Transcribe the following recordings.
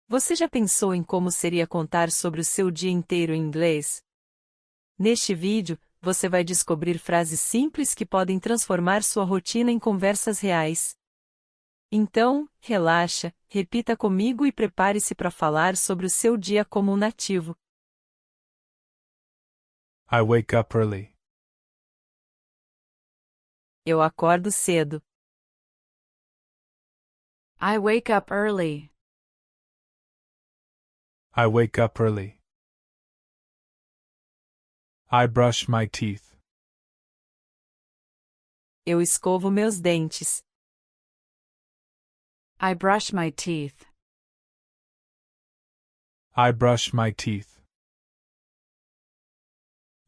Você já pensou em como seria contar sobre o seu dia inteiro em inglês? Neste vídeo, você vai descobrir frases simples que podem transformar sua rotina em conversas reais. Então, relaxa, repita comigo e prepare-se para falar sobre o seu dia como um nativo. I wake up early. Eu acordo cedo. I wake up early. I wake up early. I brush my teeth. Eu escovo meus dentes. I brush my teeth. I brush my teeth.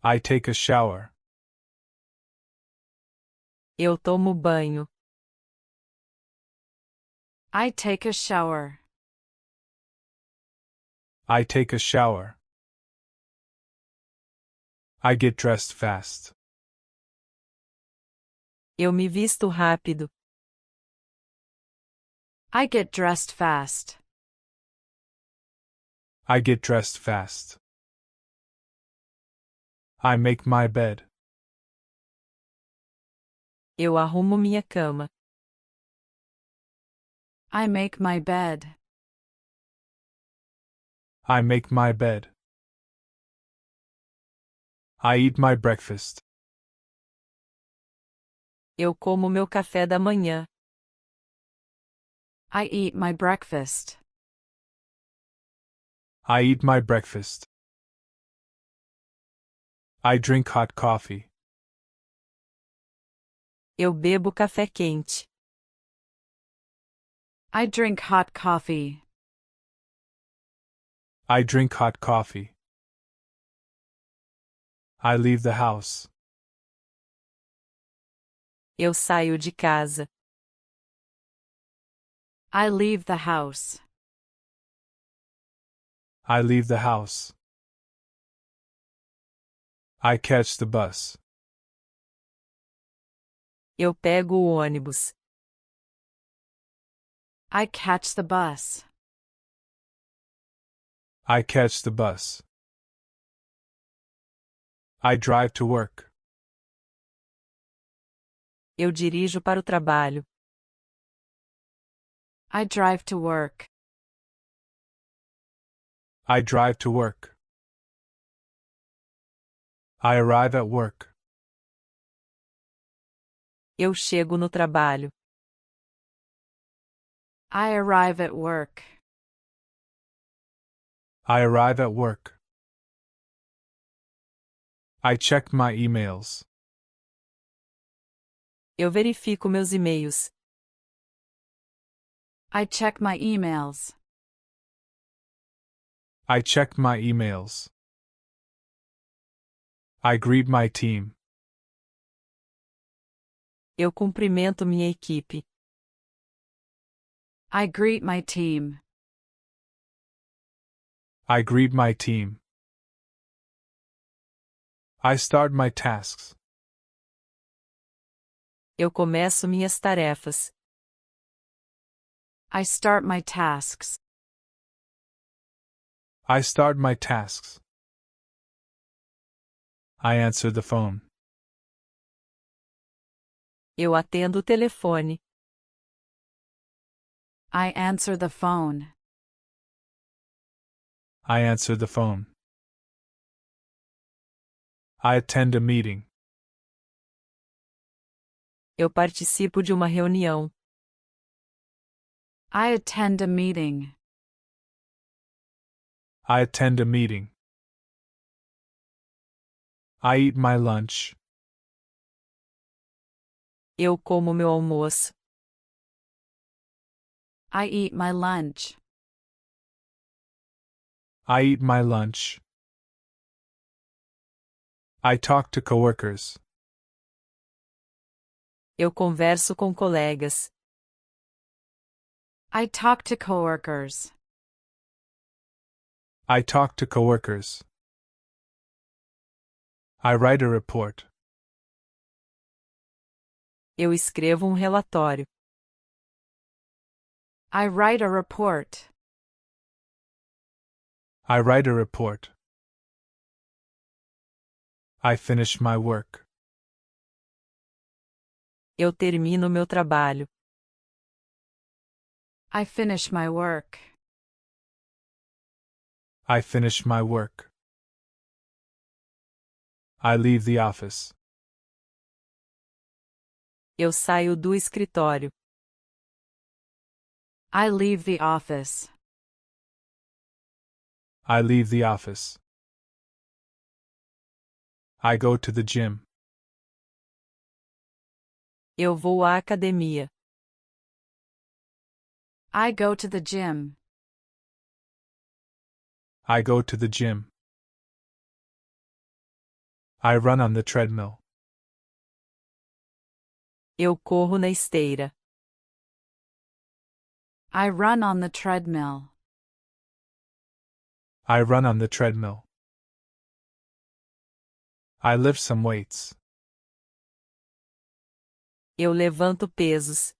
I take a shower. Eu tomo banho. I take a shower. I take a shower. I get dressed fast. Eu me visto rápido. I get dressed fast. I get dressed fast. I make my bed. Eu arrumo minha cama. I make my bed. I make my bed. I eat my breakfast. Eu como meu café da manhã. I eat my breakfast. I eat my breakfast. I drink hot coffee. Eu bebo café quente. I drink hot coffee. I drink hot coffee. I leave the house. Eu saio de casa. I leave the house. I leave the house. I catch the bus. Eu pego o ônibus. I catch the bus. I catch the bus. I drive to work. Eu dirijo para o trabalho. I drive to work. I drive to work. I arrive at work. Eu chego no trabalho. I arrive at work. I arrive at work. I check my emails. Eu verifico meus e-mails. I check my emails. I check my emails. I greet my team. Eu cumprimento minha equipe. I greet my team. I greet my team. I start my tasks. Eu começo minhas tarefas. I start my tasks. I start my tasks. I answer the phone. Eu atendo o telefone. I answer the phone. I answer the phone. I attend a meeting. Eu participo de uma reunião. I attend a meeting. I attend a meeting. I eat my lunch. Eu como meu almoço. I eat my lunch. I eat my lunch. I talk to coworkers. Eu converso com colegas. I talk to coworkers. I talk to coworkers. I write a report. Eu escrevo relatório. I write a report. I write a report. I finish my work. Eu termino meu trabalho. I finish my work. I finish my work. I leave the office. Eu saio do escritório. I leave the office. I leave the office. I go to the gym. Eu vou à academia. I go to the gym. I go to the gym. I run on the treadmill. Eu corro na esteira. I run on the treadmill. I run on the treadmill. I lift some weights. Eu levanto pesos.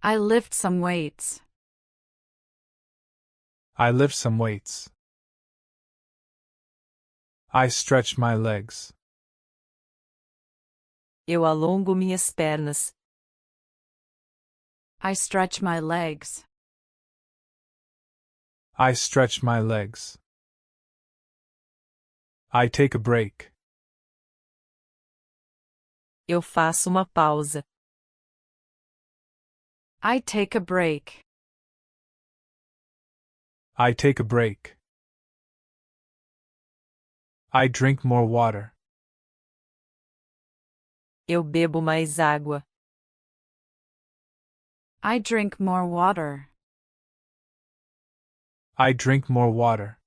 I lift some weights. I lift some weights. I stretch my legs. Eu alongo minhas pernas. I stretch my legs. I stretch my legs. I take a break. Eu faço uma pausa. I take a break. I take a break. I drink more water. Eu bebo mais água. I drink more water. I drink more water.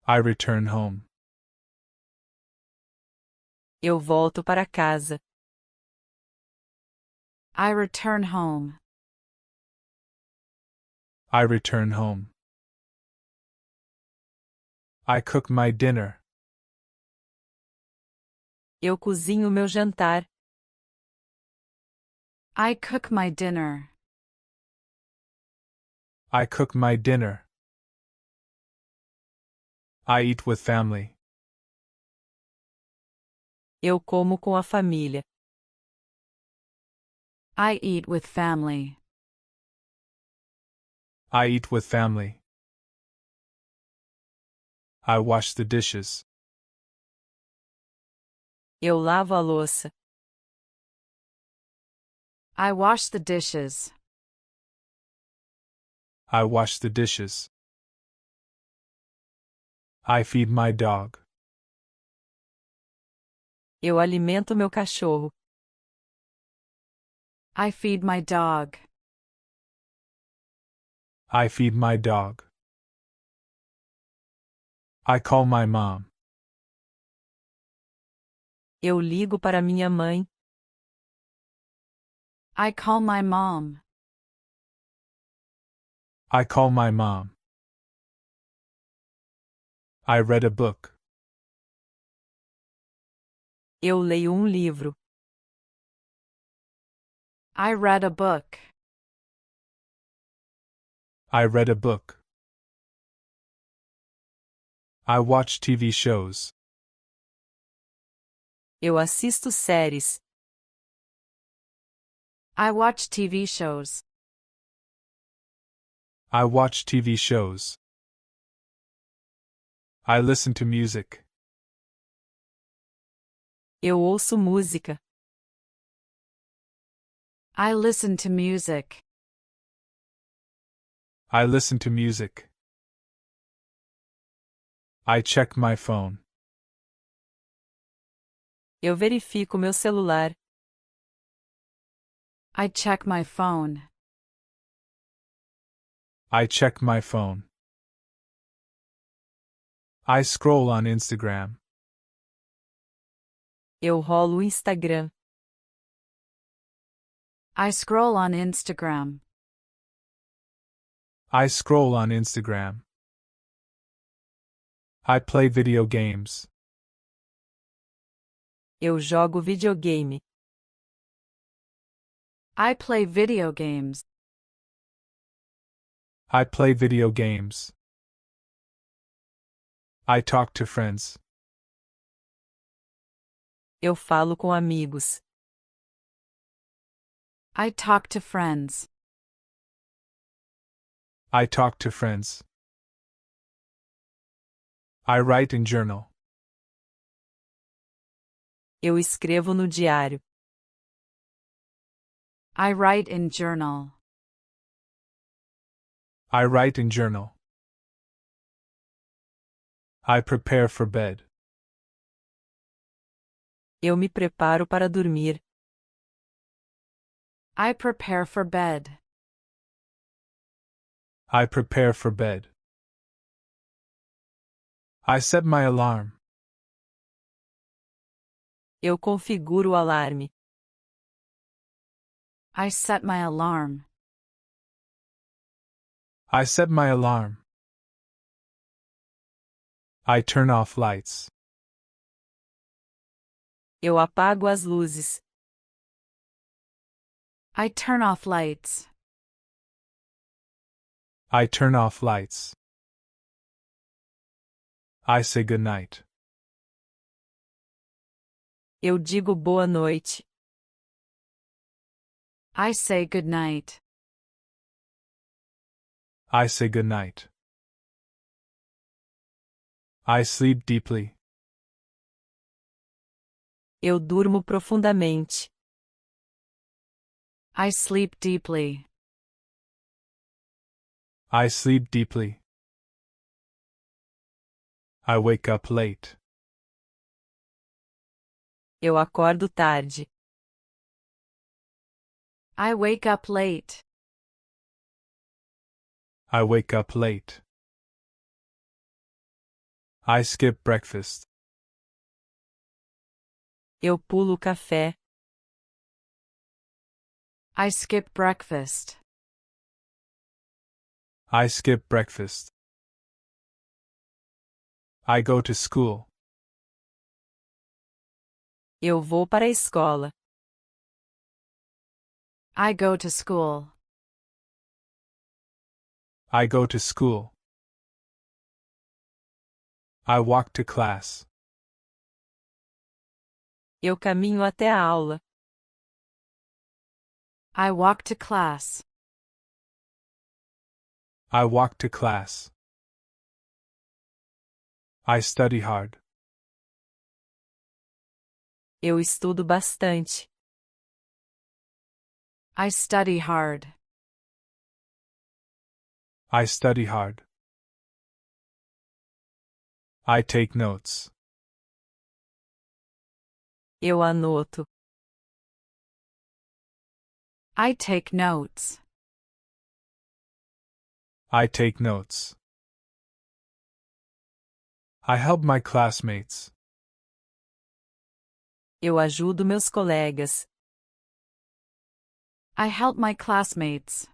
I return home. Eu volto para casa. I return home. I return home. I cook my dinner. Eu cozinho meu jantar. I cook my dinner. I cook my dinner. I eat with family. Eu como com a família. I eat with family. I eat with family. I wash the dishes. Eu lavo a louça. I wash the dishes. I wash the dishes. I feed my dog. Eu alimento meu cachorro. I feed my dog. I feed my dog. I call my mom. Eu ligo para minha mãe. I call my mom. I call my mom. I read a book. Eu leio livro. I read a book. I read a book. I watch TV shows. Eu assisto séries. I watch TV shows. I watch TV shows. I listen to music. Eu ouço música. I listen to music. I listen to music. I check my phone. Eu verifico meu celular. I check my phone. I check my phone. I scroll on Instagram. Eu rolo o Instagram. I scroll on Instagram. I scroll on Instagram. I play video games. Eu jogo videogame. I play video games. I play video games. I talk to friends. Eu falo com amigos. I talk to friends. I talk to friends. I write in journal. Eu escrevo no diário. I write in journal. I write in journal. I prepare for bed. Eu me preparo para dormir. I prepare for bed. I prepare for bed. I set my alarm. Eu configuro o alarme. I set my alarm. I set my alarm. I turn off lights. Eu apago as luzes. I turn off lights. I turn off lights. I say goodnight. Eu digo boa noite. I say goodnight. I say goodnight. I sleep deeply. Eu durmo profundamente. I sleep deeply. I sleep deeply. I wake up late. Eu acordo tarde. I wake up late. I wake up late. I skip breakfast. Eu pulo o café. I skip breakfast. I skip breakfast. I go to school. Eu vou para a escola. I go to school. I go to school. I walk to class. Eu caminho até a aula. I walk to class. I walk to class. I study hard. Eu estudo bastante. I study hard. I study hard. I take notes. Eu anoto. I take notes. I take notes. I help my classmates. Eu ajudo meus colegas. I help my classmates.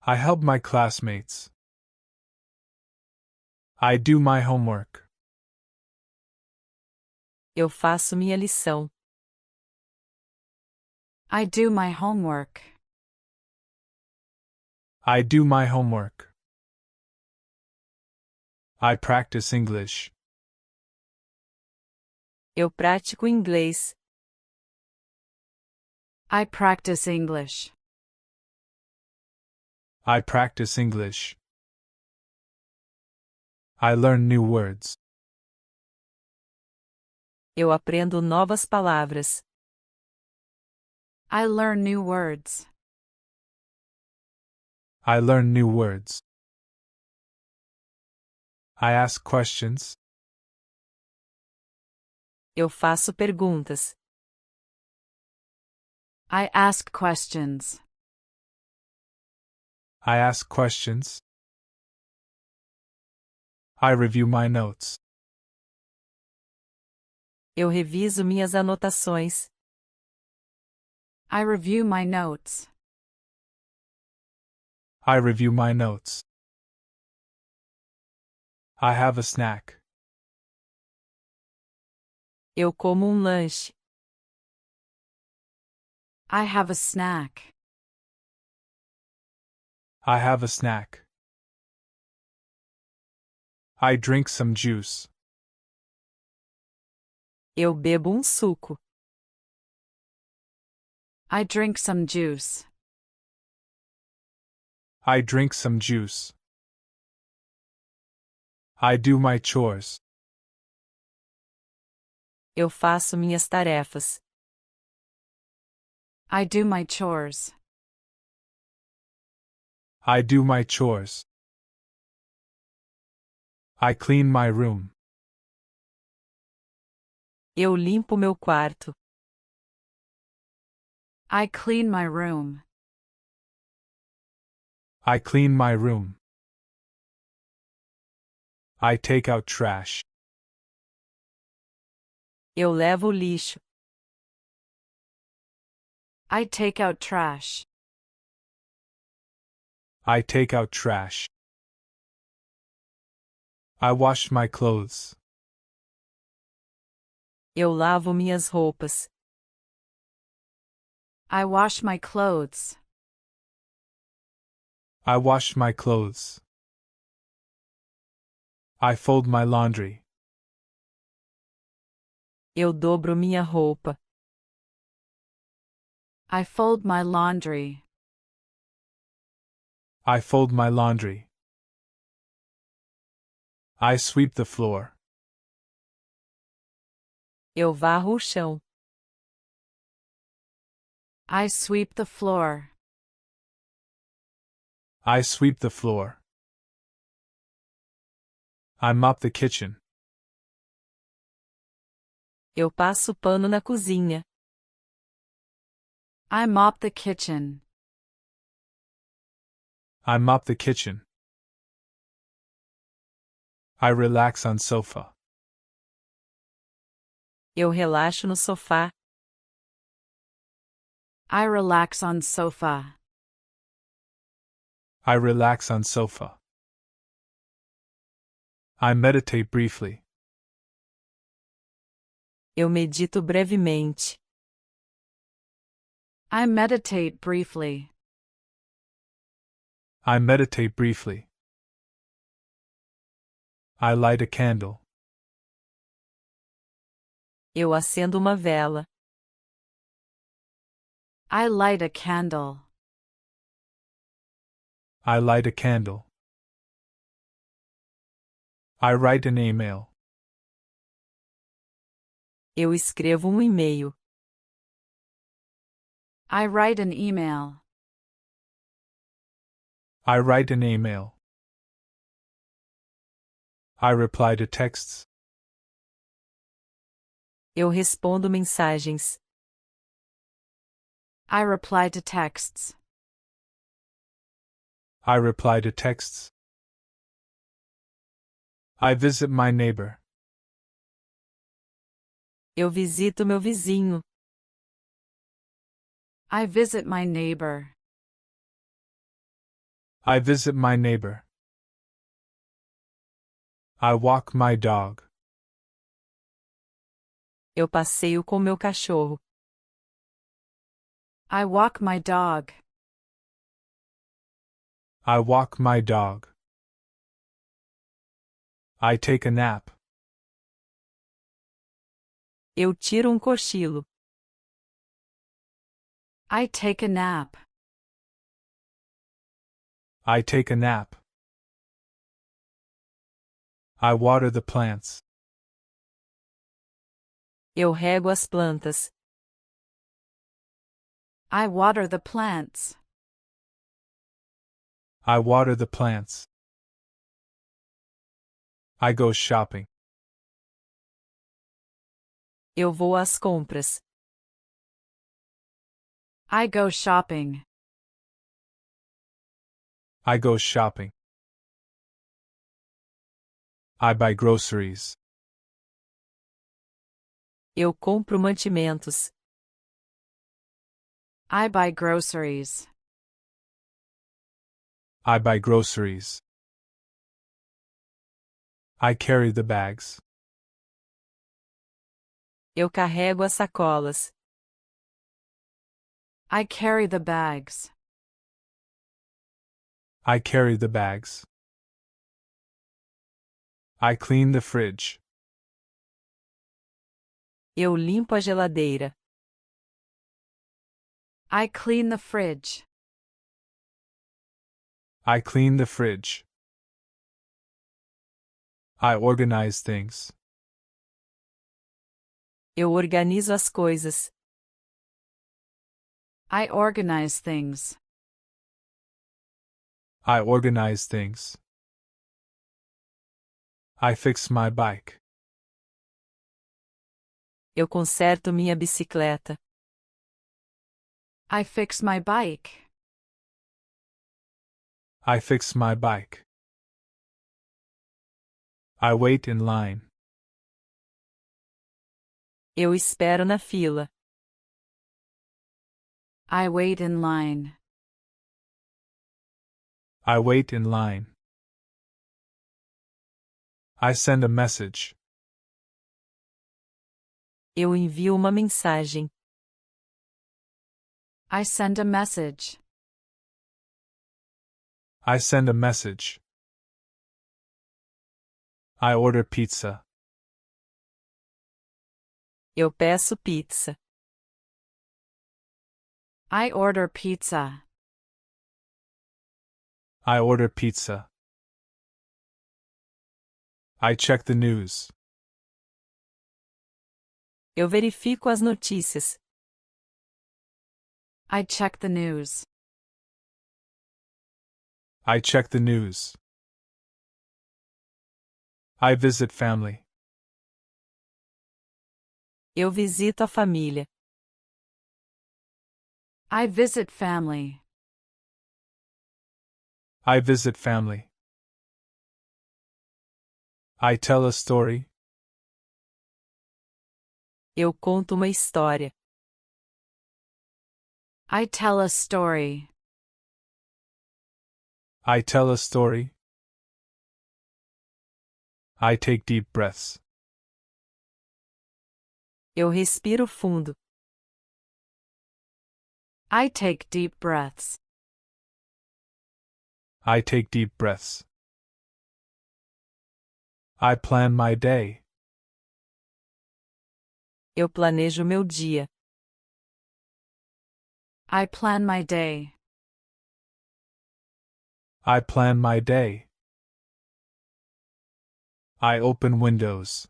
I help my classmates. I do my homework. Eu faço minha lição. I do my homework. I do my homework. I practice English. Eu pratico inglês. I practice English. I practice English. I learn new words. Eu aprendo novas palavras. I learn new words. I learn new words. I ask questions. Eu faço perguntas. I ask questions. I ask questions. I review my notes. Eu reviso minhas anotações. I review my notes. I review my notes. I have a snack. Eu como lanche. I have a snack. I have a snack. I drink some juice. Eu bebo suco. I drink some juice. I drink some juice. I do my chores. Eu faço minhas tarefas. I do my chores. I do my chores. I clean my room. Eu limpo meu quarto. I clean my room. I clean my room. I take out trash. Eu levo o lixo. I take out trash. I take out trash. I wash my clothes. Eu lavo minhas roupas. I wash my clothes. I wash my clothes. I fold my laundry. Eu dobro minha roupa. I fold my laundry. I fold my laundry. I sweep the floor. Eu varro o chão. I sweep the floor. I sweep the floor. I mop the kitchen. Eu passo pano na cozinha. I mop the kitchen. I mop the kitchen. I relax on sofa. Eu relaxo no sofá. I relax on sofa. I relax on sofa. I meditate briefly. Eu medito brevemente. I meditate briefly. I meditate briefly. I light a candle. Eu acendo uma vela. I light a candle. I light a candle. I write an email. Eu escrevo e-mail. I write an email. I write an email. I reply to texts. Eu respondo mensagens. I reply to texts. I reply to texts. I visit my neighbor. Eu visito meu vizinho. I visit my neighbor. I visit my neighbor. I walk my dog. Eu passeio com meu cachorro. I walk my dog. I walk my dog. I take a nap. Eu tiro cochilo. I take a nap. I take a nap. I water the plants. Eu rego as plantas. I water the plants. I water the plants. I go shopping. Eu vou às compras. I go shopping. I go shopping. I buy groceries. Eu compro mantimentos. I buy groceries. I buy groceries. I carry the bags. Eu carrego as sacolas. I carry the bags. I carry the bags. I clean the fridge. Eu limpo a geladeira. I clean the fridge. I clean the fridge. I organize things. Eu organizo as coisas. I organize things. I organize things. I fix my bike. Eu conserto minha bicicleta. I fix my bike. I fix my bike. I wait in line. Eu espero na fila. I wait in line. I wait in line. I send a message. Eu envio uma mensagem. I send a message. I send a message. I order pizza. Eu peço pizza. I order pizza. I order pizza. I check the news. Eu verifico as notícias. I check the news. I check the news. I visit family. Eu visito a família. I visit family. I visit family. I tell a story. Eu conto uma história. I tell a story. I tell a story. I take deep breaths. Eu respiro fundo. I take deep breaths. I take deep breaths. I plan my day. Eu planejo meu dia. I plan my day. I plan my day. I open windows.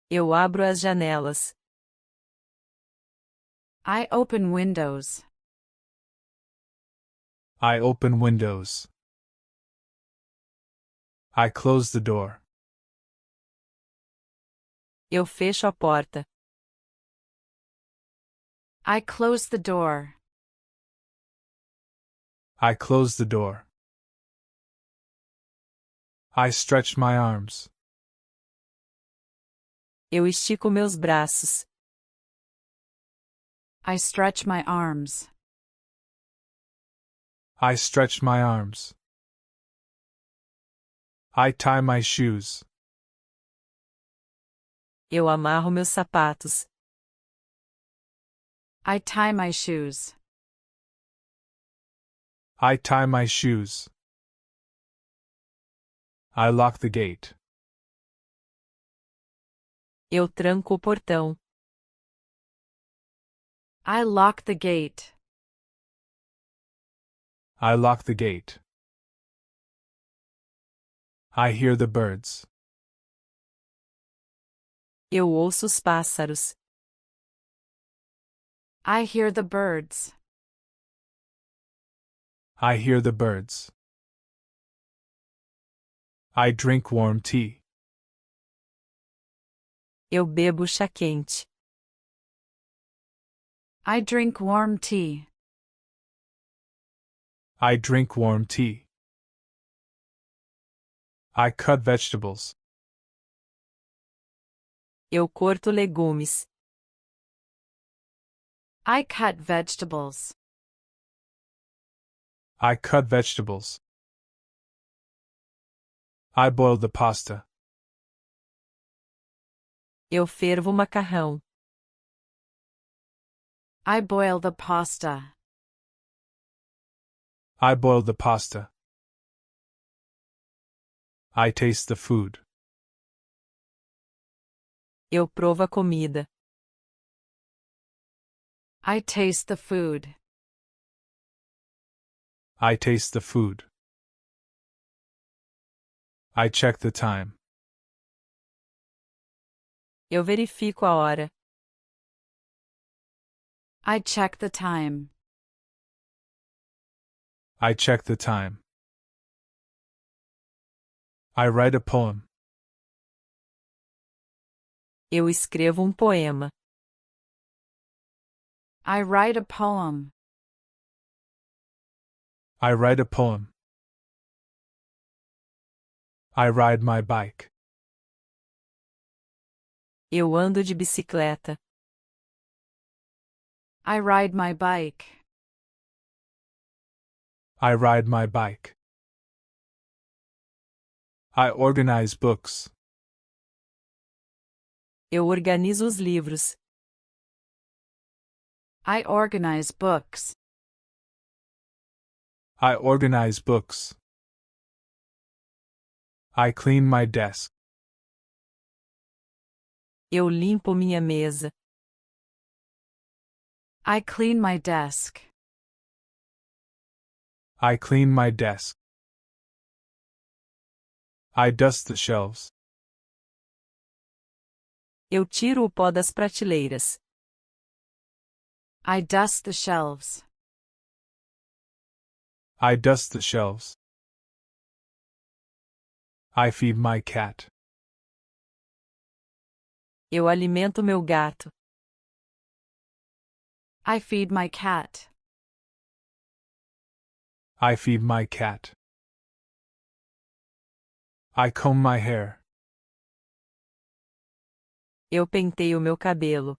Eu abro as janelas. I open windows. I open windows. I close the door. Eu fecho a porta. I close the door. I close the door. I stretch my arms. Eu estico meus braços. I stretch my arms. I stretch my arms. I tie my shoes. Eu amarro meus sapatos. I tie my shoes. I tie my shoes. I lock the gate. Eu tranco o portão. I lock the gate. I lock the gate. I hear the birds. Eu ouço os pássaros. I hear the birds. I hear the birds. I drink warm tea. Eu bebo chá quente. I drink warm tea. I drink warm tea. I cut vegetables. Eu corto legumes. I cut vegetables. I cut vegetables. I boil the pasta. Eu fervo o macarrão. I boil the pasta. I boil the pasta. I taste the food. Eu provo a comida. I taste the food. I taste the food. I check the time. Eu verifico a hora. I check the time. I check the time. I write a poem. Eu escrevo um poema. I write a poem. I write a poem. I ride my bike. Eu ando de bicicleta. I ride my bike. I ride my bike. I organize books. Eu organizo os livros. I organize books. I organize books. I clean my desk. Eu limpo minha mesa. I clean my desk. I clean my desk. I dust the shelves. Eu tiro o pó das prateleiras. I dust the shelves. I dust the shelves. I feed my cat. Eu alimento meu gato. I feed my cat. I feed my cat. I comb my hair. Eu penteio meu cabelo.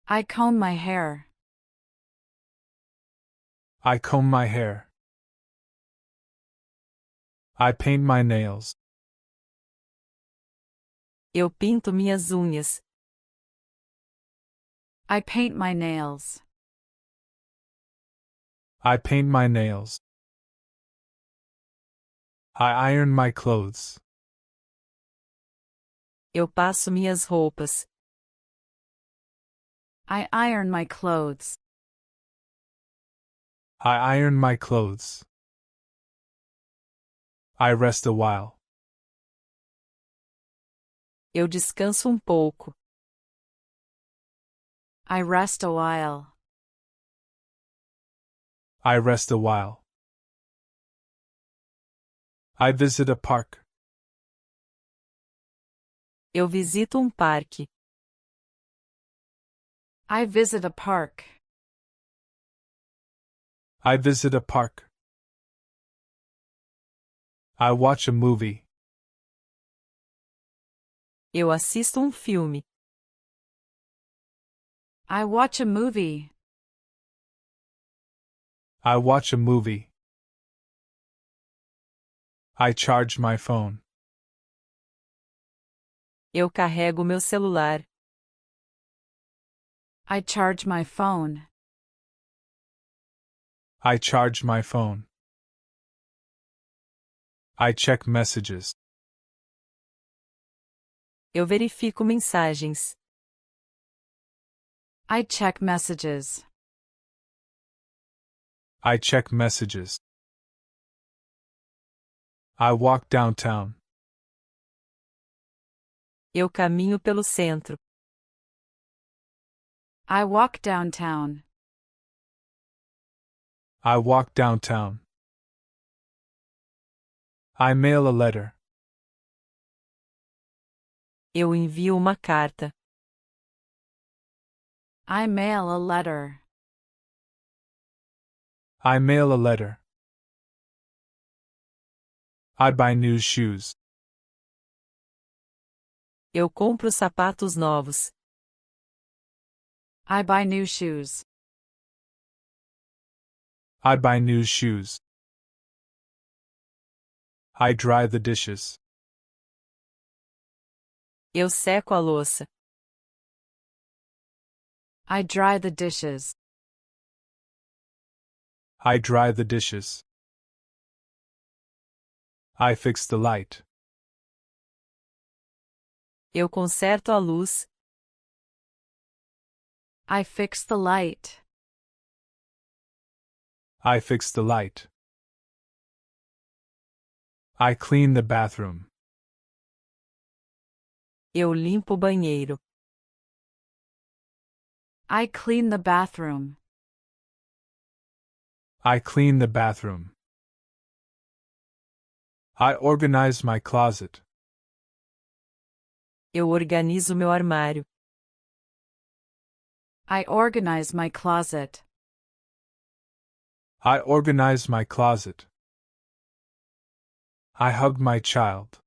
I comb my hair. I comb my hair. I paint my nails. Eu pinto minhas unhas. I paint my nails. I paint my nails. I iron my clothes. Eu passo minhas roupas. I iron my clothes. I iron my clothes. I rest a while. Eu descanso um pouco. I rest a while. I rest a while. I visit a park. Eu visito um parque. I visit a park. I visit a park. I watch a movie. Eu assisto um filme. I watch a movie. I watch a movie. I charge my phone. Eu carrego meu celular. I charge my phone. I charge my phone. I check messages. Eu verifico mensagens. I check messages. I check messages. I walk downtown. Eu caminho pelo centro. I walk downtown. I walk downtown. I mail a letter. Eu envio uma carta. I mail a letter. I mail a letter. I buy new shoes. Eu compro sapatos novos. I buy new shoes. I buy new shoes. I dry the dishes. Eu seco a louça. I dry the dishes. I dry the dishes. I fix the light. Eu conserto a luz. I fix the light. I fix the light. I clean the bathroom. Eu limpo o banheiro. I clean the bathroom. I clean the bathroom. I organize my closet. Eu organizo meu armário. I organize my closet. I organize my closet. I hug my child.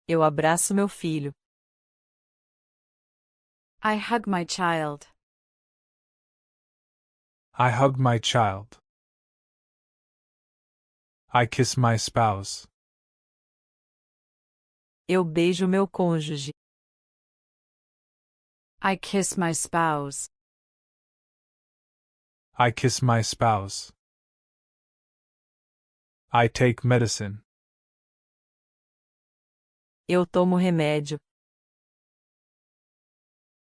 Eu abraço meu filho. I hug my child. I hug my child. I kiss my spouse. Eu beijo meu cônjuge. I kiss my spouse. I kiss my spouse. I take medicine. Eu tomo remédio.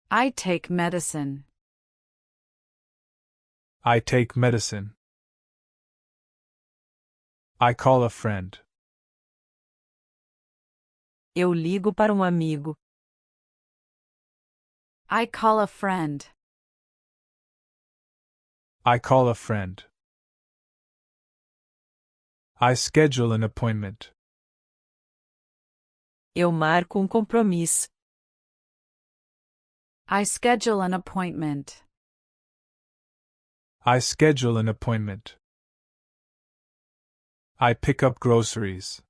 I take medicine. I take medicine. I call a friend. Eu ligo para um amigo. I call a friend. I call a friend. I schedule an appointment. Eu marco um compromisso. I schedule an appointment. I schedule an appointment. I pick up groceries.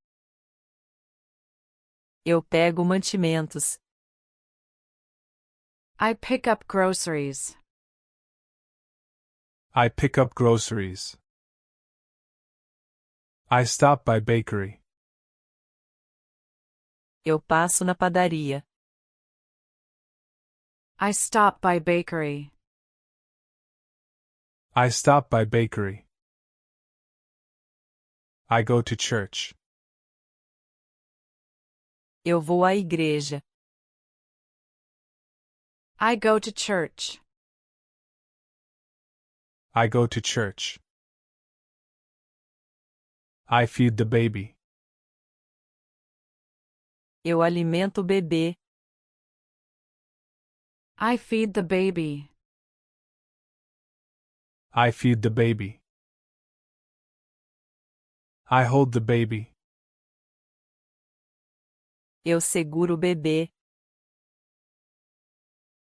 Eu pego mantimentos. I pick up groceries. I pick up groceries. I stop by bakery. Eu passo na padaria. I stop by bakery. I stop by bakery. I go to church. Eu vou à igreja. I go to church. I go to church. I feed the baby. Eu alimento o bebê. I feed the baby. I feed the baby. I hold the baby. Eu seguro o bebê.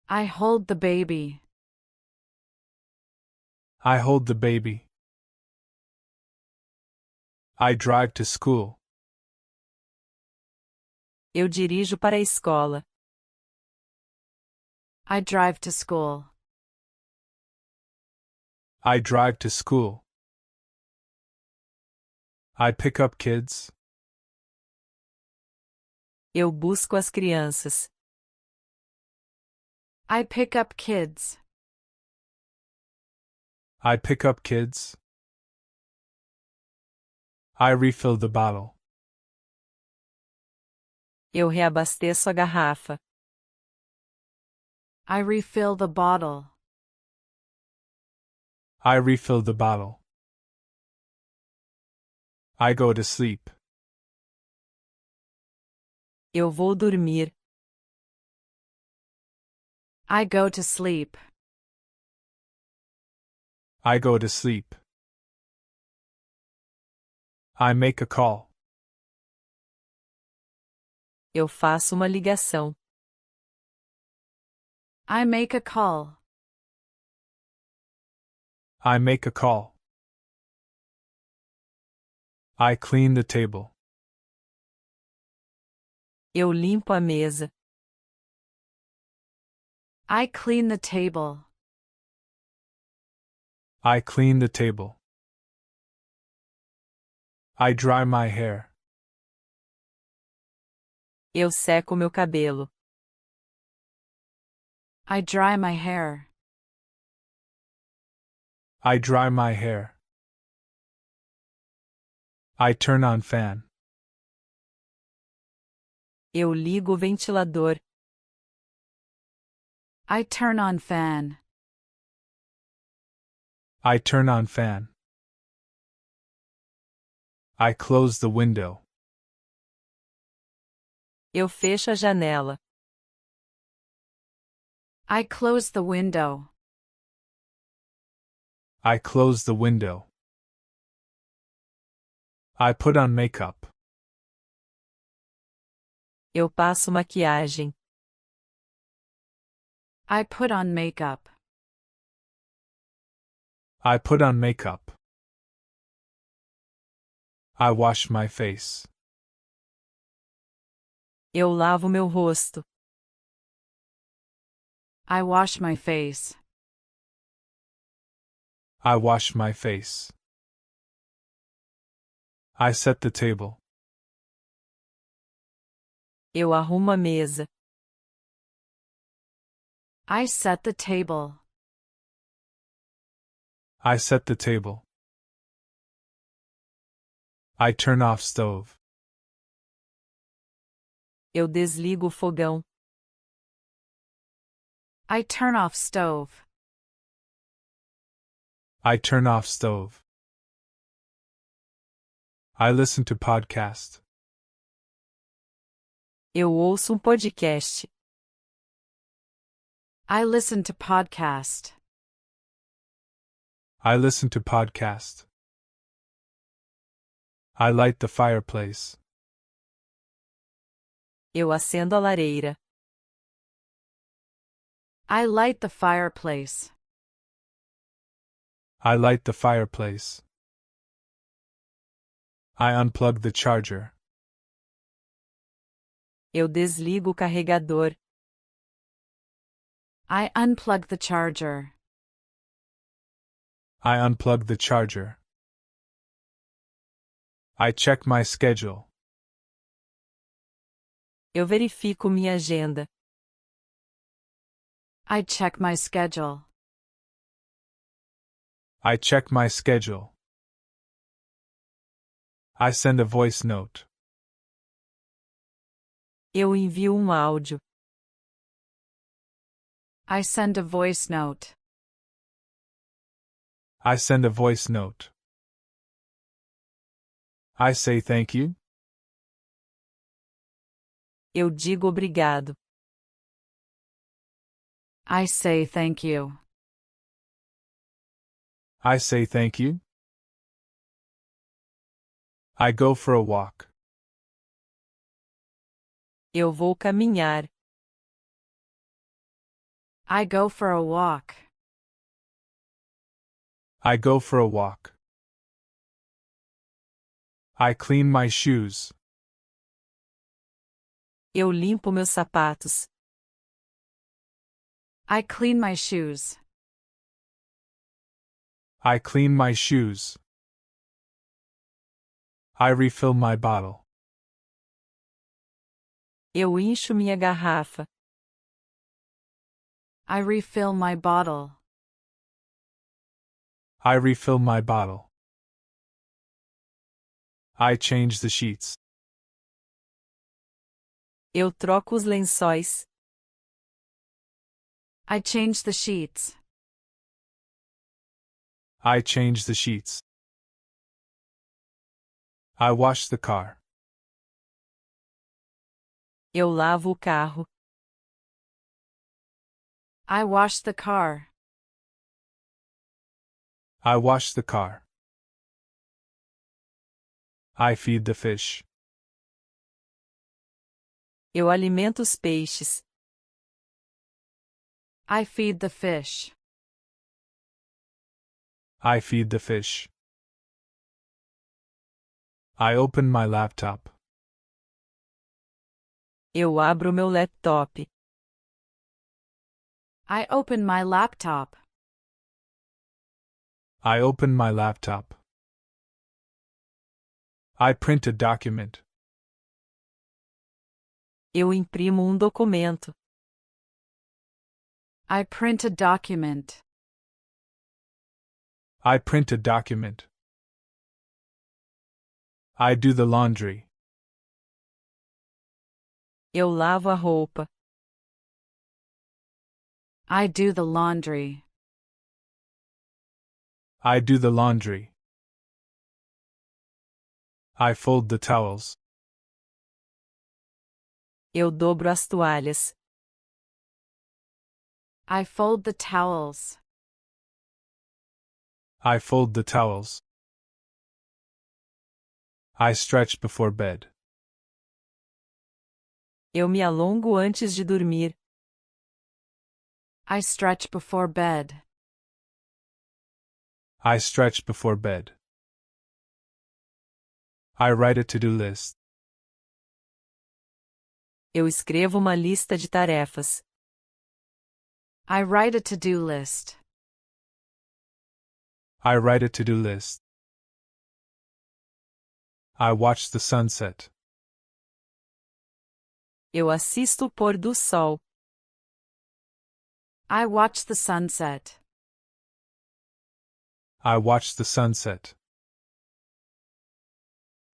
I hold the baby. I hold the baby. I drive to school. Eu dirijo para a escola. I drive to school. I drive to school. I pick up kids. Eu busco as crianças. I pick up kids. I pick up kids. I refill the bottle. Eu reabasteço a garrafa. I refill the bottle. I refill the bottle. I go to sleep. Eu vou dormir. I go to sleep. I go to sleep. I make a call. Eu faço uma ligação. I make a call. I make a call. I clean the table. Eu limpo a mesa. I clean the table. I clean the table. I dry my hair. Eu seco meu cabelo. I dry my hair. I dry my hair. I turn on fan. Eu ligo o ventilador. I turn on fan. I turn on fan. I close the window. Eu fecho a janela. I close the window. I close the window. I put on makeup. Eu passo maquiagem. I put on makeup. I put on makeup. I wash my face. Eu lavo meu rosto. I wash my face. I wash my face. I set the table. Eu arrumo a mesa. I set the table. I set the table. I turn off stove. Eu desligo o fogão. I turn off stove. I turn off stove. I listen to podcast. Eu ouço podcast. I listen to podcast. I listen to podcast. I light the fireplace. Eu acendo a lareira. I light the fireplace. I light the fireplace. I unplug the charger. Eu desligo o carregador. I unplug the charger. I unplug the charger. I check my schedule. Eu verifico minha agenda. I check my schedule. I check my schedule. I send a voice note. Eu envio áudio. I send a voice note. I send a voice note. I say thank you. Eu digo obrigado. I say thank you. I say thank you. I go for a walk. Eu vou caminhar. I go for a walk. I go for a walk. I clean my shoes. Eu limpo meus sapatos. I clean my shoes. I clean my shoes. I refill my bottle. Eu encho minha garrafa. I refill my bottle. I refill my bottle. I change the sheets. Eu troco os lençóis. I change the sheets. I change the sheets. I wash the car. Eu lavo o carro. I wash the car. I wash the car. I feed the fish. Eu alimento os peixes. I feed the fish. I feed the fish. I open my laptop. Eu abro meu laptop. I open my laptop. I open my laptop. I print a document. Eu imprimo documento. I print a document. I print a document. I do the laundry. Eu lavo a roupa. I do the laundry. I do the laundry. I fold the towels. Eu dobro as toalhas. I fold the towels. I fold the towels. I stretch before bed. Eu me alongo antes de dormir. I stretch before bed. I stretch before bed. I write a to-do list. Eu escrevo uma lista de tarefas. I write a to-do list. I write a to-do list. I watch the sunset. Eu assisto o pôr do sol. I watch the sunset. I watch the sunset.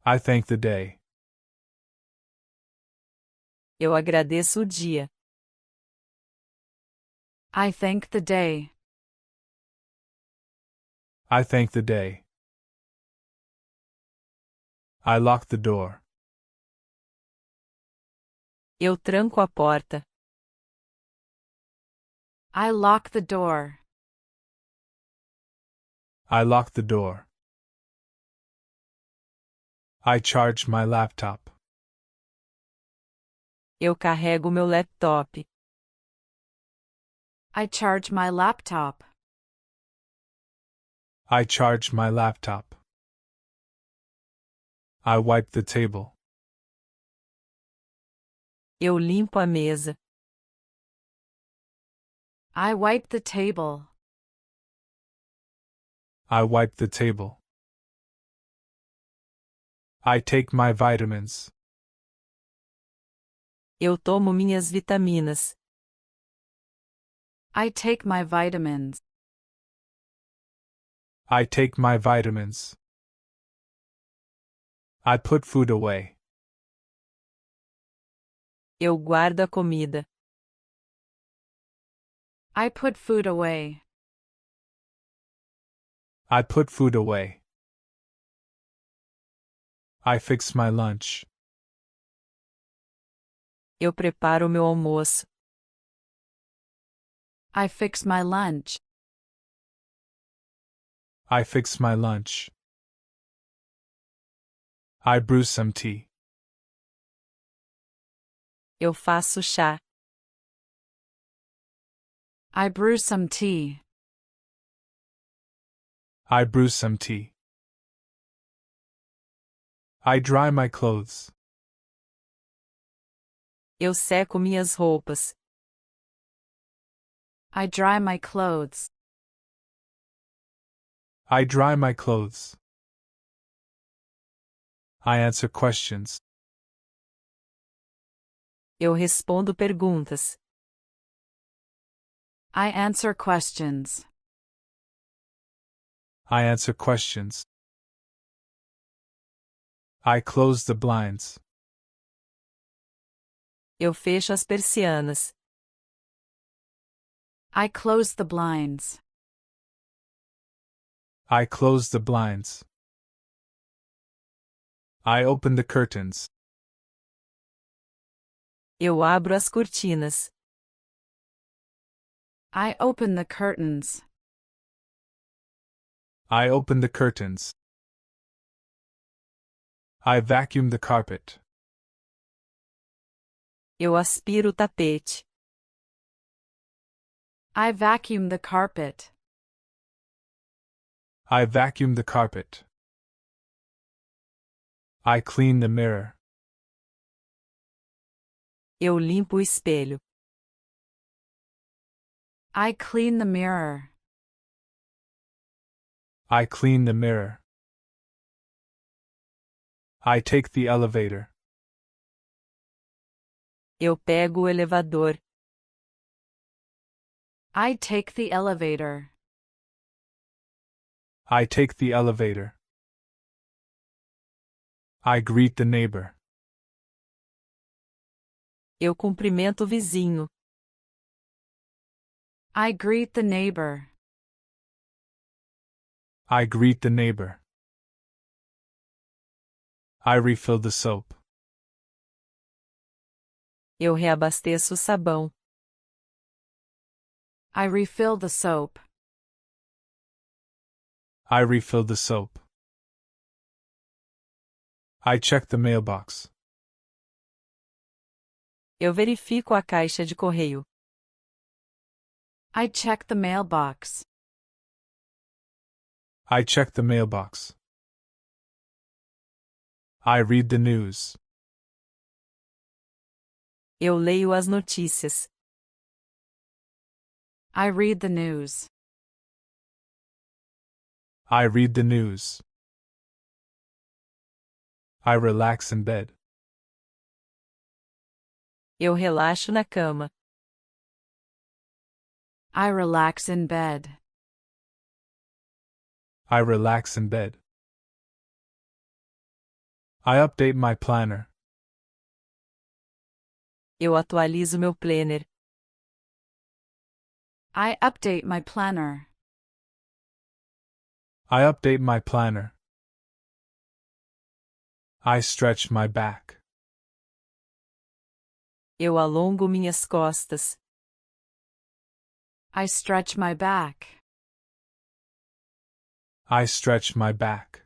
I thank the day. Eu agradeço o dia. I thank the day. I thank the day. I lock the door. Eu tranco a porta. I lock the door. I lock the door. I charge my laptop. Eu carrego meu laptop. I charge my laptop. I charge my laptop. I wipe the table. Eu limpo a mesa. I wipe the table. I wipe the table. I take my vitamins. Eu tomo minhas vitaminas. I take my vitamins. I take my vitamins. I put food away. Eu guardo a comida. I put food away. I put food away. I fix my lunch. Eu preparo meu almoço. I fix my lunch. I fix my lunch. I brew some tea. Eu faço chá. I brew some tea. I brew some tea. I dry my clothes. Eu seco minhas roupas. I dry my clothes. I dry my clothes. I answer questions. Eu respondo perguntas. I answer questions. I answer questions. I close the blinds. Eu fecho as persianas. I close the blinds. I close the blinds. I open the curtains. Eu abro as cortinas. I open the curtains. I open the curtains. I vacuum the carpet. Eu aspiro o tapete. I vacuum the carpet. I vacuum the carpet. I clean the mirror. Eu limpo o espelho. I clean the mirror. I clean the mirror. I take the elevator. Eu pego o elevador. I take the elevator. I take the elevator. I greet the neighbor. Eu cumprimento o vizinho. I greet the neighbor. I greet the neighbor. I refill the soap. Eu reabasteço o sabão. I refill the soap. I refill the soap. I check the mailbox. Eu verifico a caixa de correio. I check the mailbox. I check the mailbox. I read the news. Eu leio as notícias. I read the news. I read the news. I relax in bed. Eu relaxo na cama. I relax in bed. I relax in bed. I update my planner. Eu atualizo meu planner. I update my planner. I update my planner. I stretch my back. Eu alongo minhas costas. I stretch my back. I stretch my back.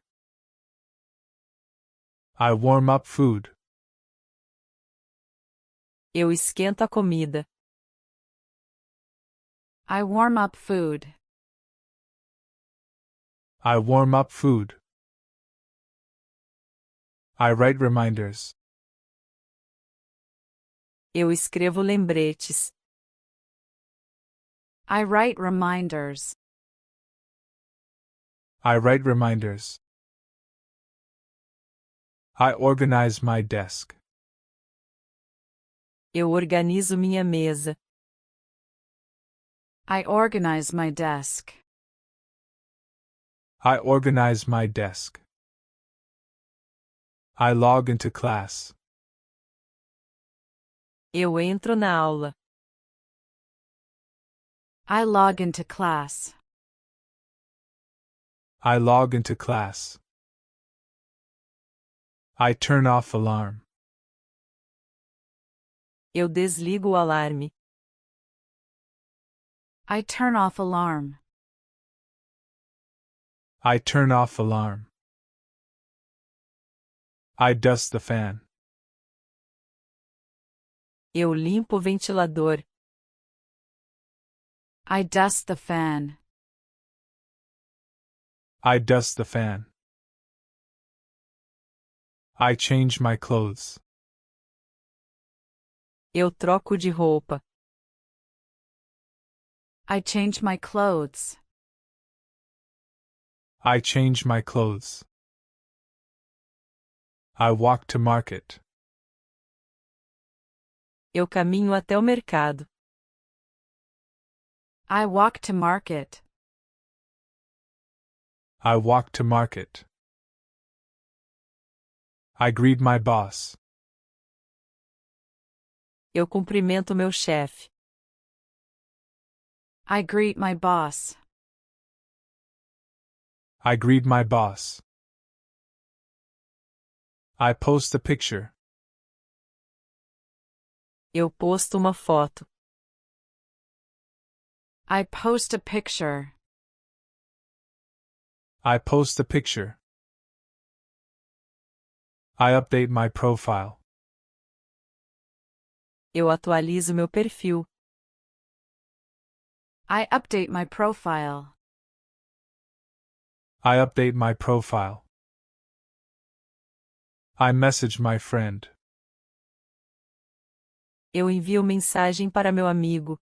I warm up food. Eu esquento a comida. I warm up food. I warm up food. I write reminders. Eu escrevo lembretes. I write reminders. I write reminders. I organize my desk. Eu organizo minha mesa. I organize my desk. I organize my desk. I log into class. Eu entro na aula. I log into class. I log into class. I turn off alarm. Eu desligo o alarme. I turn off alarm. I turn off alarm. I dust the fan. Eu limpo o ventilador. I dust the fan. I dust the fan. I change my clothes. Eu troco de roupa. I change my clothes. I change my clothes. I walk to market. Eu caminho até o mercado. I walk to market. I walk to market. I greet my boss. Eu cumprimento meu chefe. I greet my boss. I greet my boss. I post a picture. Eu posto uma foto. I post a picture. I post a picture. I update my profile. Eu atualizo meu perfil. I update my profile. I update my profile. I message my friend. Eu envio mensagem para meu amigo.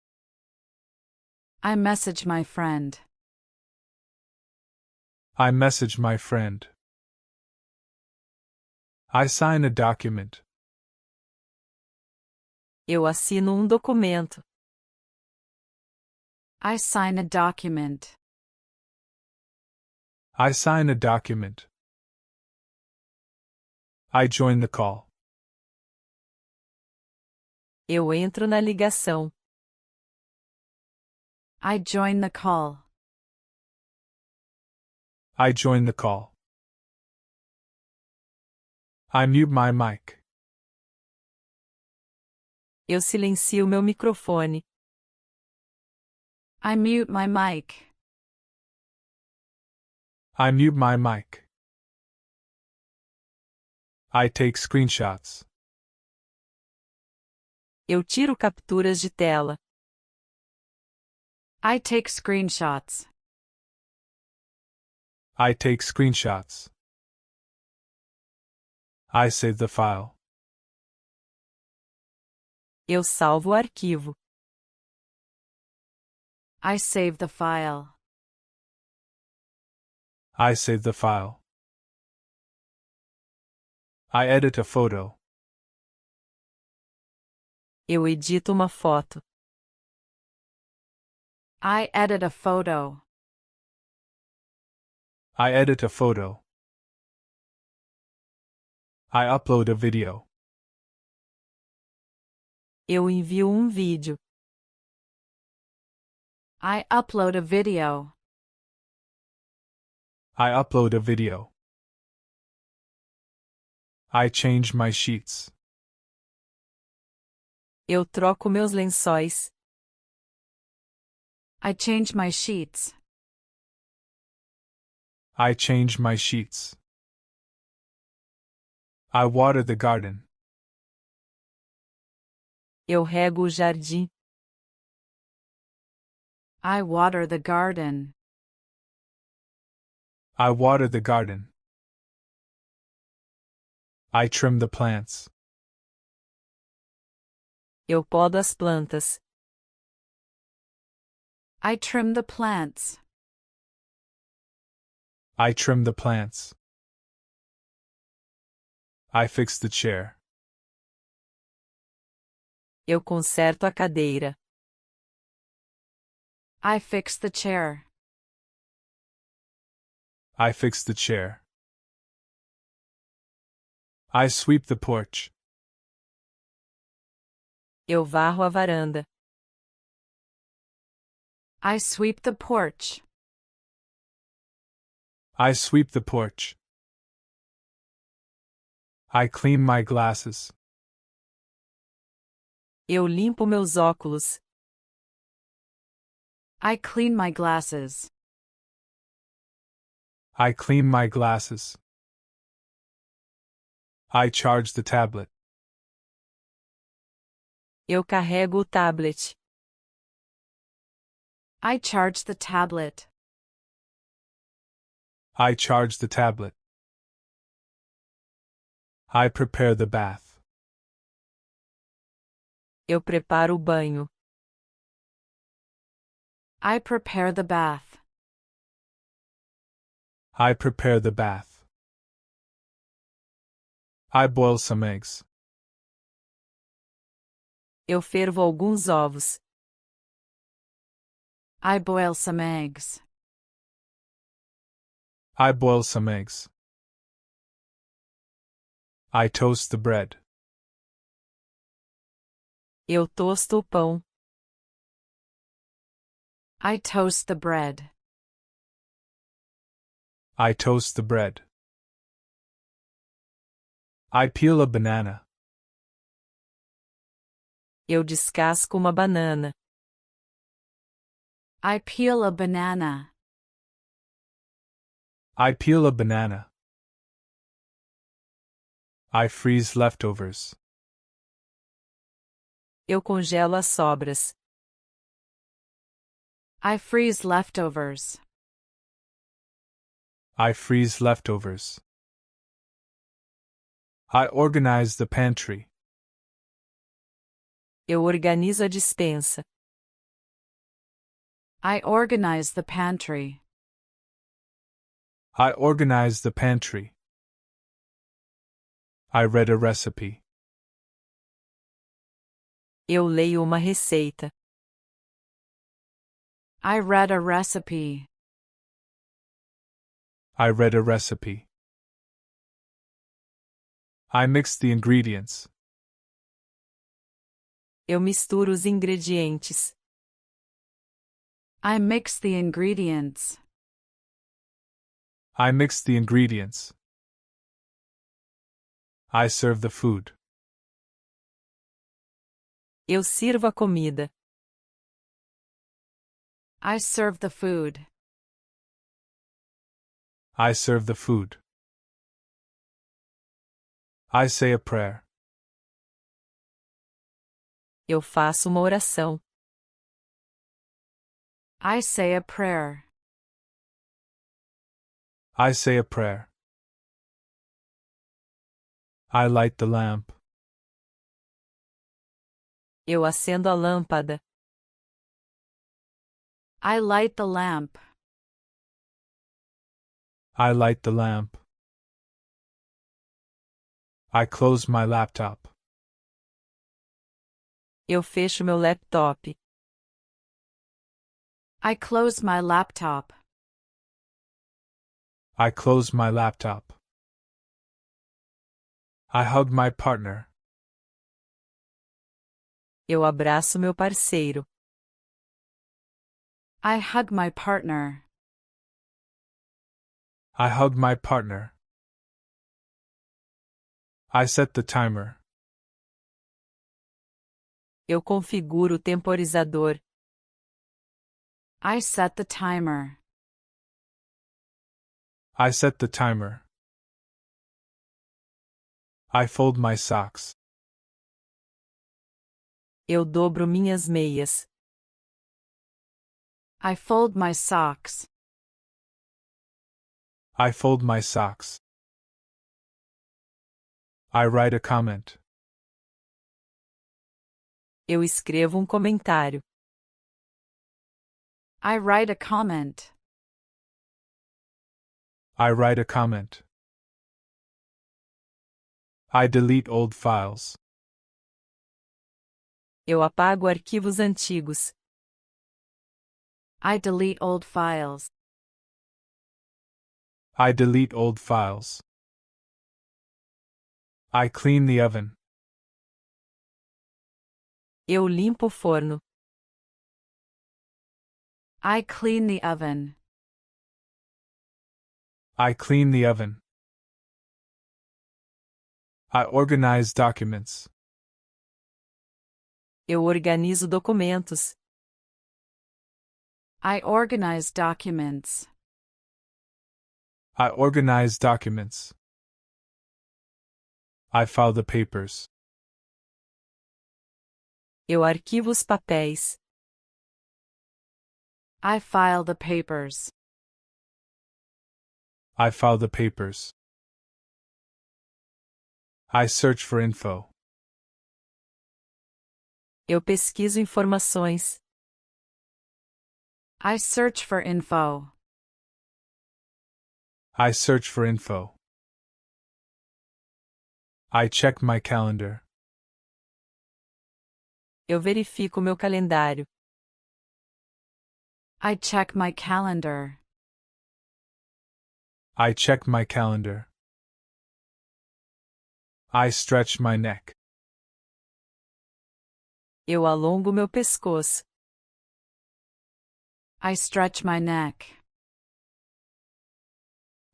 I message my friend. I message my friend. I sign a document. Eu assino documento. I sign a document. I sign a document. I join the call. Eu entro na ligação. I join the call. I join the call. I mute my mic. Eu silencio meu microfone. I mute my mic. I mute my mic. I take screenshots. Eu tiro capturas de tela. I take screenshots. I take screenshots. I save the file. Eu salvo o arquivo. I save the file. I save the file. I edit a photo. Eu edito uma foto. I edit a photo. I edit a photo. I upload a video. Eu envio um vídeo. I upload a video. I upload a video. I change my sheets. Eu troco meus lençóis. I change my sheets. I change my sheets. I water the garden. Eu rego o jardim. I water the garden. I water the garden. I trim the plants. Eu podo as plantas. I trim the plants. I trim the plants. I fix the chair. Eu conserto a cadeira. I fix the chair. I fix the chair. I sweep the porch. Eu varro a varanda. I sweep the porch. I sweep the porch. I clean my glasses. Eu limpo meus óculos. I clean my glasses. I clean my glasses. I charge the tablet. Eu carrego o tablet. I charge the tablet. I charge the tablet. I prepare the bath. Eu preparo o banho. I prepare the bath. I prepare the bath. I boil some eggs. Eu fervo alguns ovos. I boil some eggs. I boil some eggs. I toast the bread. Eu tosto o pão. I toast the bread. I toast the bread. I peel a banana. Eu descasco uma banana. I peel a banana. I peel a banana. I freeze leftovers. Eu congelo as sobras. I freeze leftovers. I freeze leftovers. I organize the pantry. Eu organizo a despensa. I organize the pantry. I organize the pantry. I read a recipe. Eu leio uma receita. I read a recipe. I read a recipe. I mixed the ingredients. Eu misturo os ingredientes. I mix the ingredients. I mixed the ingredients. I serve the food. Eu sirvo a comida. I serve the food. I serve the food. I say a prayer. Eu faço uma oração. I say a prayer. I say a prayer. I light the lamp. Eu acendo a lâmpada. I light the lamp. I light the lamp. I close my laptop. Eu fecho meu laptop. I close my laptop. I close my laptop. I hug my partner. Eu abraço meu parceiro. I hug my partner. I hug my partner. I set the timer. Eu configuro o temporizador. I set the timer. I set the timer. I fold my socks. Eu dobro minhas meias. I fold my socks. I fold my socks. I write a comment. Eu escrevo um comentário. I write a comment. I write a comment. I delete old files. Eu apago arquivos antigos. I delete old files. I delete old files. I clean the oven. Eu limpo o forno. I clean the oven. I clean the oven. I organize documents. Eu organizo documentos. I organize documents. I organize documents. I file the papers. Eu arquivo os papéis. I file the papers. I file the papers. I search for info. Eu pesquiso informações. I search for info. I search for info. I check my calendar. Eu verifico meu calendário. I check my calendar. I check my calendar. I stretch my neck. Eu alongo meu pescoço. I stretch my neck.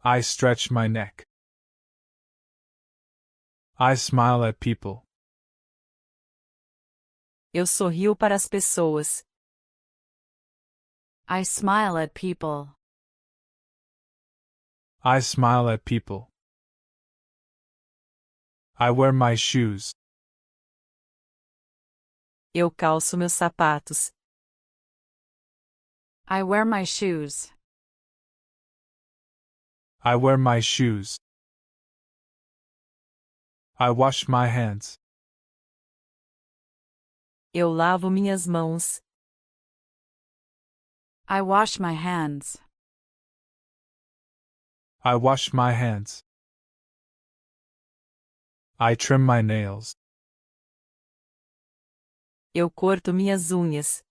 I stretch my neck. I smile at people. Eu sorrio para as pessoas. I smile at people. I smile at people. I wear my shoes. Eu calço meus sapatos. I wear my shoes. I wear my shoes. I wash my hands. Eu lavo minhas mãos. I wash my hands. I wash my hands. I trim my nails. Eu corto minhas unhas.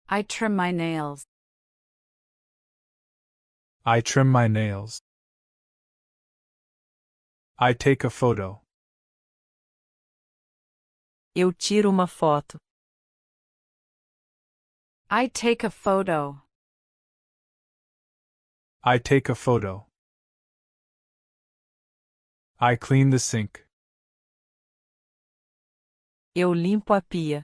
I trim my nails. I trim my nails. I take a photo. Eu tiro uma foto. I take a photo. I take a photo. I clean the sink. Eu limpo a pia.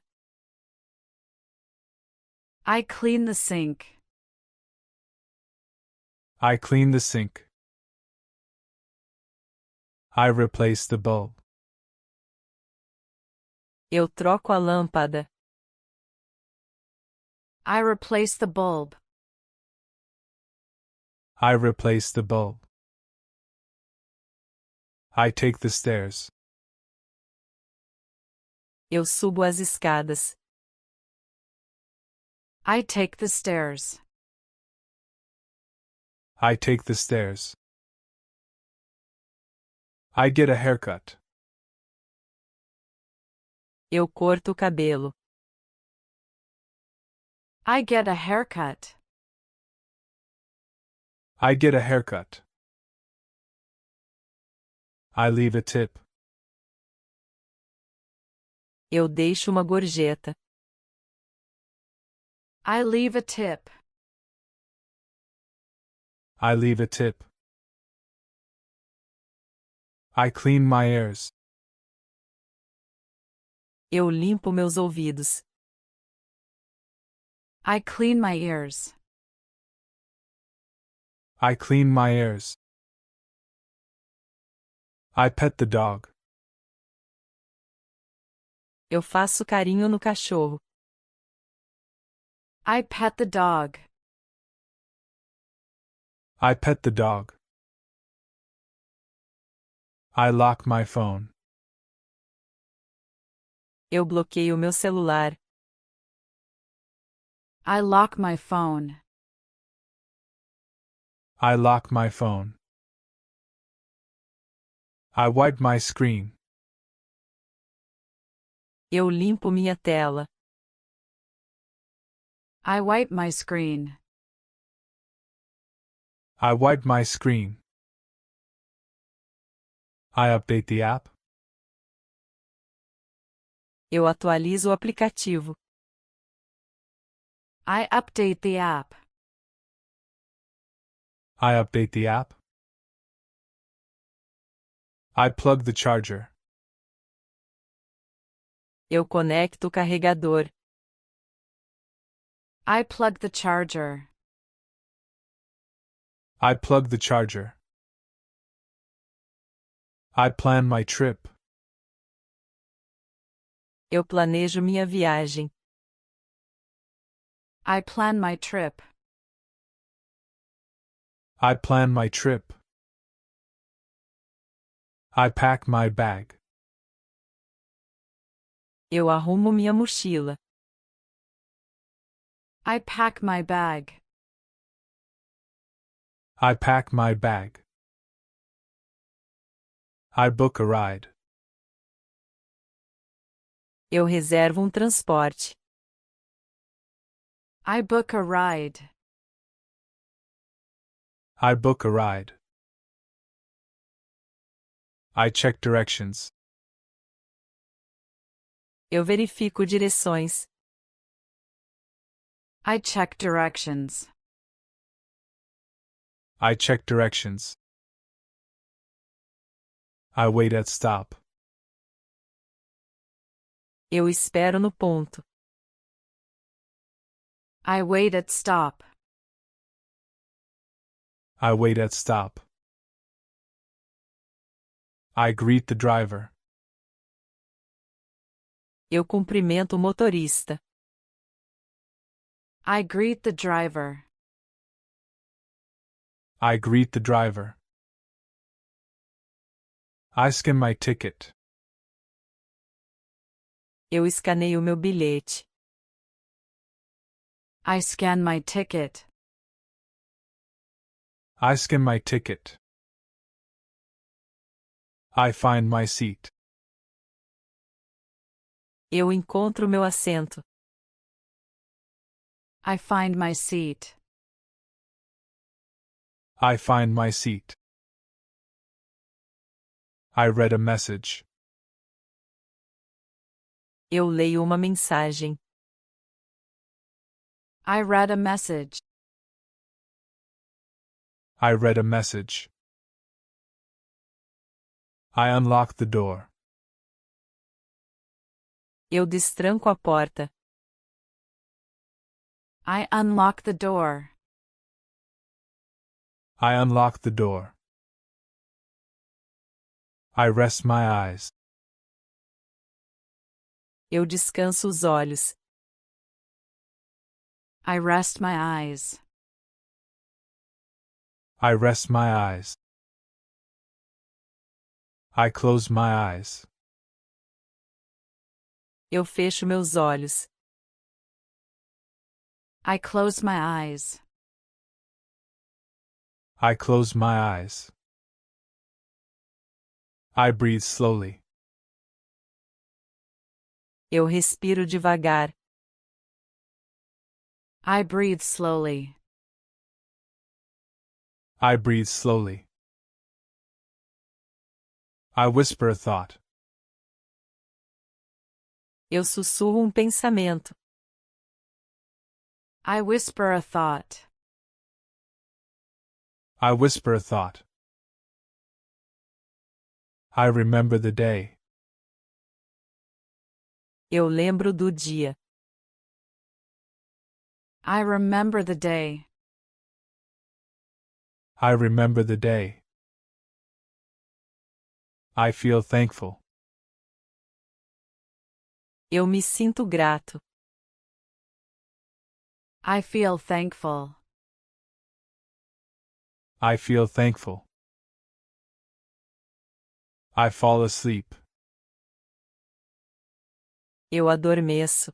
I clean the sink. I clean the sink. I replace the bulb. Eu troco a lâmpada. I replace the bulb. I replace the bulb. I take the stairs. Eu subo as escadas. I take the stairs. I take the stairs. I get a haircut. Eu corto o cabelo. I get a haircut. I get a haircut. I leave a tip. Eu deixo uma gorjeta. I leave a tip. I leave a tip. I clean my ears. Eu limpo meus ouvidos. I clean my ears. I clean my ears. I pet the dog. Eu faço carinho no cachorro. I pet the dog. I pet the dog. I lock my phone. Eu bloqueio meu celular. I lock my phone. I lock my phone. I wipe my screen. Eu limpo minha tela. I wipe my screen. I wipe my screen. I update the app. Eu atualizo o aplicativo. I update the app. I update the app. I plug the charger. Eu conecto o carregador. I plug the charger. I plug the charger. I plan my trip. Eu planejo minha viagem. I plan my trip. I plan my trip. I pack my bag. Eu arrumo minha mochila. I pack my bag. I pack my bag. I book a ride. Eu reservo transporte. I book a ride. I book a ride. I check directions. Eu verifico direções. I check directions. I check directions. I wait at stop. Eu espero no ponto. I wait at stop. I wait at stop. I greet the driver. Eu cumprimento o motorista. I greet the driver. I greet the driver. I scan my ticket. Eu escaneio meu bilhete. I scan my ticket. I scan my ticket. I find my seat. Eu encontro meu assento. I find my seat. I find my seat. I read a message. Eu leio uma mensagem. I read a message. I read a message. I unlock the door. Eu destranco a porta. I unlock the door. I unlock the door. I rest my eyes. Eu descanso os olhos. I rest my eyes. I rest my eyes. I close my eyes. Eu fecho meus olhos. I close my eyes. I close my eyes. I breathe slowly. Eu respiro devagar. I breathe slowly. I breathe slowly. I whisper a thought. Eu sussurro um pensamento. I whisper a thought. I whisper a thought. I remember the day. Eu lembro do dia. I remember the day. I remember the day. I feel thankful. Eu me sinto grato. I feel thankful. I feel thankful. I fall asleep. Eu adormeço.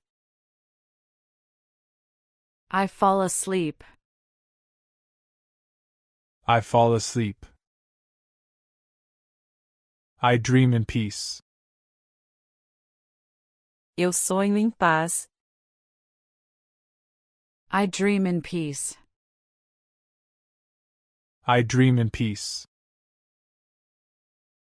I fall asleep. I fall asleep. I dream in peace. Eu sonho em paz. I dream in peace. I dream in peace.